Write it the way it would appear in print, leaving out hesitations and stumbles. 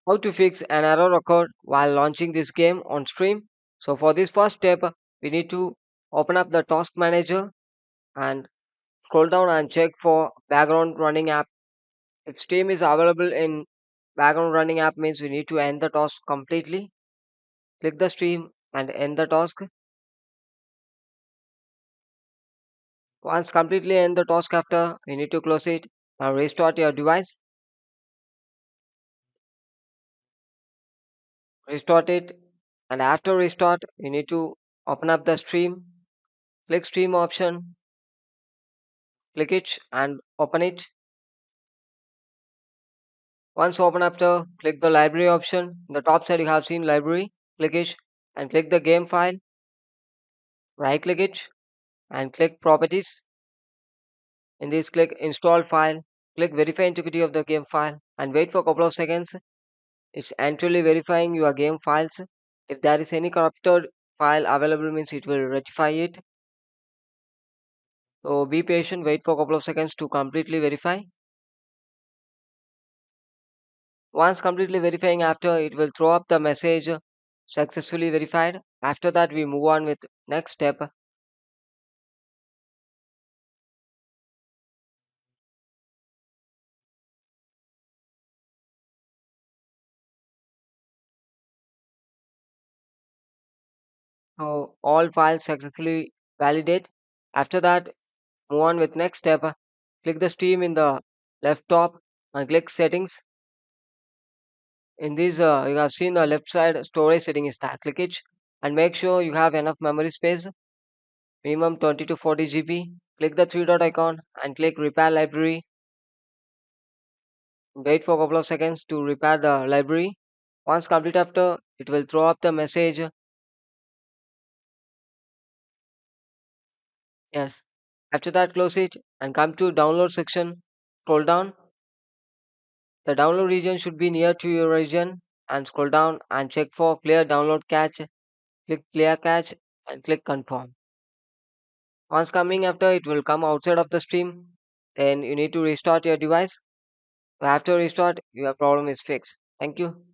How to fix an error occurred while launching this game on stream. So for this first step, we need to open up the task manager and scroll down and check for background running app. If Steam is available in background running app means we need to end the task completely. Click the stream and end the task. Once completely end the task after, you need to close it and restart your device. Restart it, and after restart, you need to open up the stream. Click stream option, click it and open it. Once open after, click the library option. In the top side you have seen library. Click it and click the game file. Right click it and click properties. In this click install file. Click verify integrity of the game file and wait for a couple of seconds. It's actually verifying your game files. If there is any corrupted file available means it will rectify it. So be patient, wait for a couple of seconds to completely verify. Once completely verifying after, it will throw up the message successfully verified. After that we move on with next step. So all files successfully validate. After that, move on with next step. Click the Steam in the left top and click settings. In this, you have seen the left side storage setting is that. Click it and make sure you have enough memory space, minimum 20 to 40 GB. Click the three dot icon and click repair library. Wait for a couple of seconds to repair the library. Once complete after, it will throw up the message. Yes. After that, close it and come to download section. Scroll down. The download region should be near to your region and scroll down and check for clear download cache. Click clear cache and click confirm. Once coming after, it will come outside of the stream. Then you need to restart your device. After restart, your problem is fixed. Thank you.